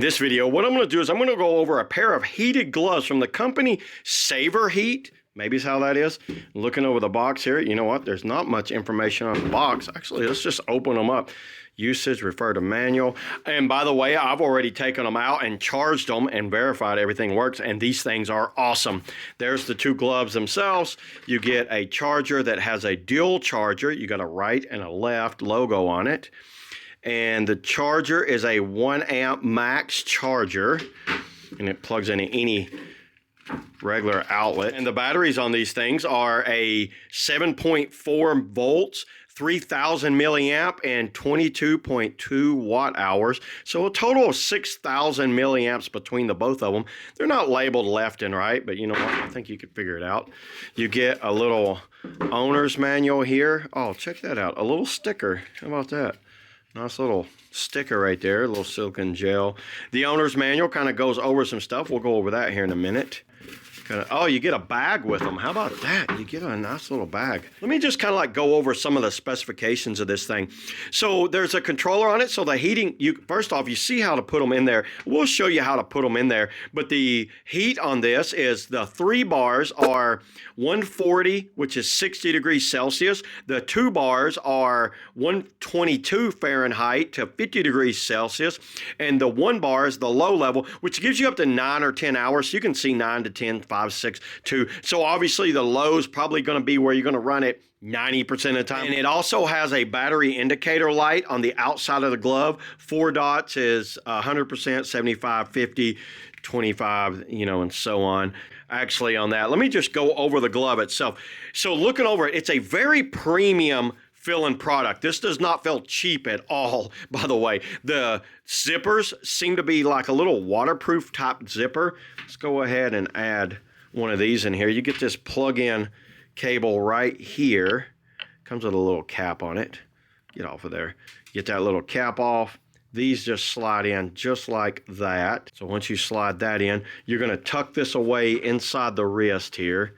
This video, what I'm going to do is I'm going to go over a pair of heated gloves from the company Saver Heat. Maybe is how that is. Looking over the box here, you know what? There's not much information on the box. Actually, let's just open them up. Usage, refer to manual. And by the way, I've already taken them out and charged them and verified everything works. And these things are awesome. There's the two gloves themselves. You get a charger that has a dual charger. You got a right and a left logo on it. And the charger is a 1 amp max charger, and it plugs into any regular outlet. And the batteries on these things are a 7.4 volts, 3,000 milliamp, and 22.2 watt hours. So a total of 6,000 milliamps between the both of them. They're not labeled left and right, but you know what? I think you could figure it out. You get a little owner's manual here. Oh, check that out. A little sticker. How about that? Nice little sticker right there, a little silicone gel. The owner's manual kind of goes over some stuff. We'll go over that here in a minute. Oh, you get a bag with them. How about that? You get a nice little bag. Let me just kind of like go over some of the specifications of this thing. So there's a controller on it. So the heating, first off, you see how to put them in there. We'll show you how to put them in there. But the heat on this is the 3 bars are 140, which is 60 degrees Celsius. The 2 bars are 122 Fahrenheit to 50 degrees Celsius. And the 1 bar is the low level, which gives you up to 9 or 10 hours. So you can see 9 to 10, 5, 6, 2. So obviously the low is probably going to be where you're going to run it 90% of the time. And it also has a battery indicator light on the outside of the glove. 4 dots is 100%, 75, 50, 25, you know, and so on. Actually on that, let me just go over the glove itself. So looking over it, it's a very premium fill-in product. This does not feel cheap at all, by the way. The zippers seem to be like a little waterproof type zipper. Let's go ahead and add one of these in here. You get this plug-in cable right here. Comes with a little cap on it. Get off of there. Get that little cap off. These just slide in just like that. So once you slide that in, you're going to tuck this away inside the wrist here.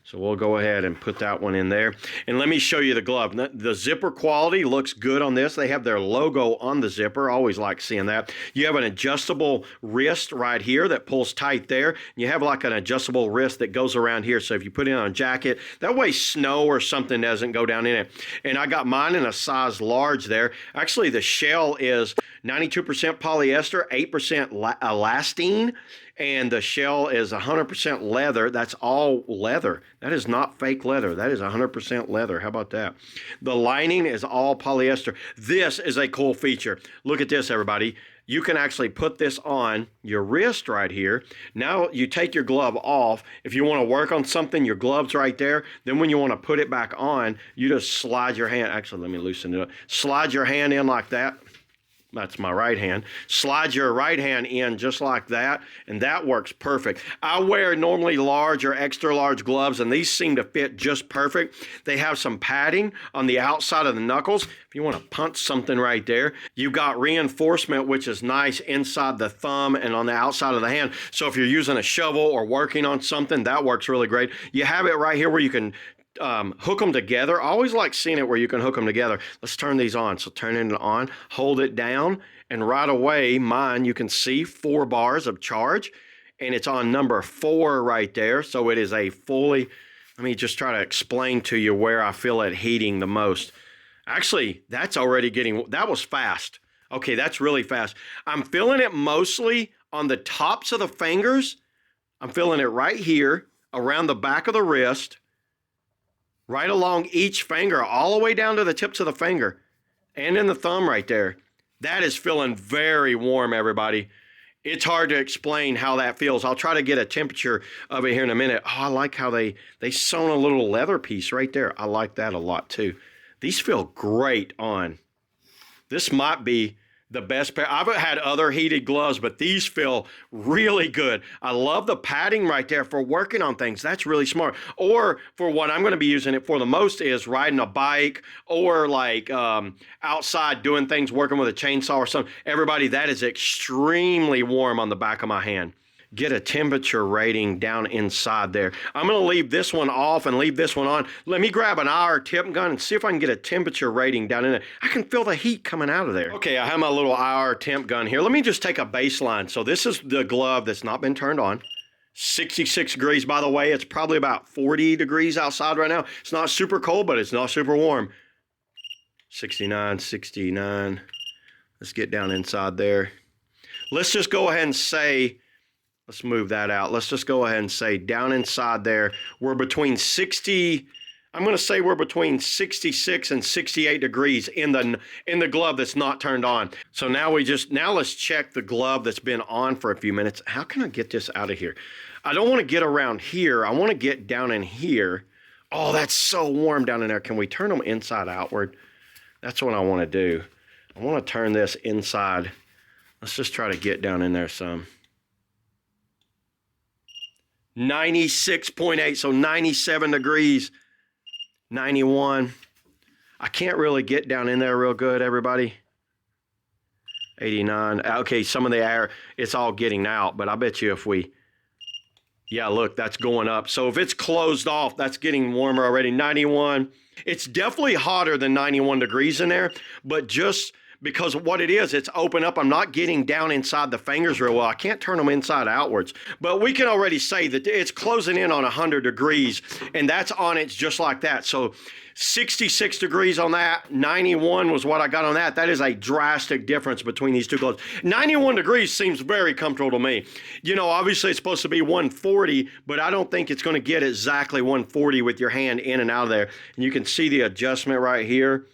So we'll go ahead and put that one in there. And let me show you the glove. The zipper quality looks good on this. They have their logo on the zipper. I always like seeing that. You have an adjustable wrist right here that pulls tight there. You have like an adjustable wrist that goes around here. So if you put it on a jacket, that way snow or something doesn't go down in it. And I got mine in a size large there. Actually, the shell is 92% polyester, 8% elastane. And the shell is 100% leather. That's all leather. That is not fake leather. That is 100% leather. How about that? The lining is all polyester. This is a cool feature. Look at this, everybody. You can actually put this on your wrist right here. Now you take your glove off. If you want to work on something, your glove's right there. Then when you want to put it back on, you just slide your hand. Actually, let me loosen it up. Slide your hand in like that. That's my right hand. Slide your right hand in just like that, and that works perfect. I wear normally large or extra large gloves, and these seem to fit just perfect. They have some padding on the outside of the knuckles. If you want to punch something right there, you've got reinforcement, which is nice inside the thumb and on the outside of the hand. So if you're using a shovel or working on something, that works really great. You have it right here where you can hook them together. I always like seeing it where you can hook them together. Let's turn these on. So turn it on, hold it down, and right away, mine, you can see 4 bars of charge, and it's on number 4 right there. So it is a fully, let me just try to explain to you where I feel it heating the most. Actually, that's already getting, that was fast. Okay, that's really fast. I'm feeling it mostly on the tops of the fingers. I'm feeling it right here, around the back of the wrist, right along each finger, all the way down to the tips of the finger, and in the thumb right there. That is feeling very warm, everybody. It's hard to explain how that feels. I'll try to get a temperature of it here in a minute. Oh, I like how they sewn a little leather piece right there. I like that a lot too. These feel great on. This might be the best pair. I've had other heated gloves, but these feel really good. I love the padding right there for working on things. That's really smart. Or for what I'm going to be using it for the most is riding a bike or like outside doing things, working with a chainsaw or something. Everybody, that is extremely warm on the back of my hand. get a temperature rating down inside there. I'm going to leave this one off and leave this one on. Let me grab an IR temp gun and see if I can get a temperature rating down in there. I can feel the heat coming out of there. Okay, I have my little IR temp gun here. Let me just take a baseline. So this is the glove that's not been turned on. 66 degrees, by the way. It's probably about 40 degrees outside right now. It's not super cold, but it's not super warm. 69, 69. Let's get down inside there. Let's just go ahead and say, let's move that out. Let's just go ahead and say down inside there, we're between 60, I'm going to say we're between 66 and 68 degrees in the glove that's not turned on. So now let's check the glove that's been on for a few minutes. How can I get this out of here? I don't want to get around here. I want to get down in here. Oh, that's so warm down in there. Can we turn them inside outward? That's what I want to do. I want to turn this inside. Let's just try to get down in there some. 96.8, so 97 degrees. 91. I can't really get down in there real good, everybody. 89. Okay, some of the air, it's all getting out, but I bet you if we, yeah, look, that's going up. So if it's closed off, that's getting warmer already. 91. It's definitely hotter than 91 degrees in there, but just because of what it is, it's open up. I'm not getting down inside the fingers real well. I can't turn them inside outwards, but we can already say that it's closing in on 100 degrees, and that's on it just like that. So 66 degrees on that, 91 was what I got on that. That is a drastic difference between these two gloves. 91 degrees seems very comfortable to me. You know, obviously it's supposed to be 140, but I don't think it's going to get exactly 140 with your hand in and out of there. And you can see the adjustment right here.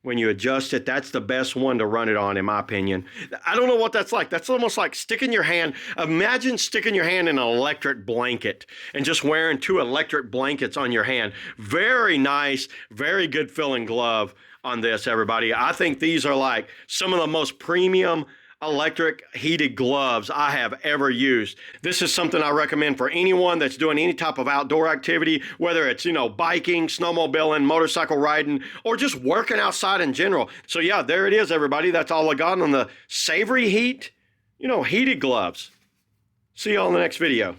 When you adjust it, that's the best one to run it on, in my opinion. I don't know what that's like. That's almost like sticking your hand. Imagine sticking your hand in an electric blanket and just wearing 2 electric blankets on your hand. Very nice, very good feeling glove on this, everybody. I think these are like some of the most premium electric heated gloves I have ever used. This is something I recommend for anyone that's doing any type of outdoor activity, whether it's, you know, biking, snowmobiling, motorcycle riding, or just working outside in general. So yeah, there it is, everybody. That's all I got on the Savory Heat, you know, heated gloves. See you all in the next video.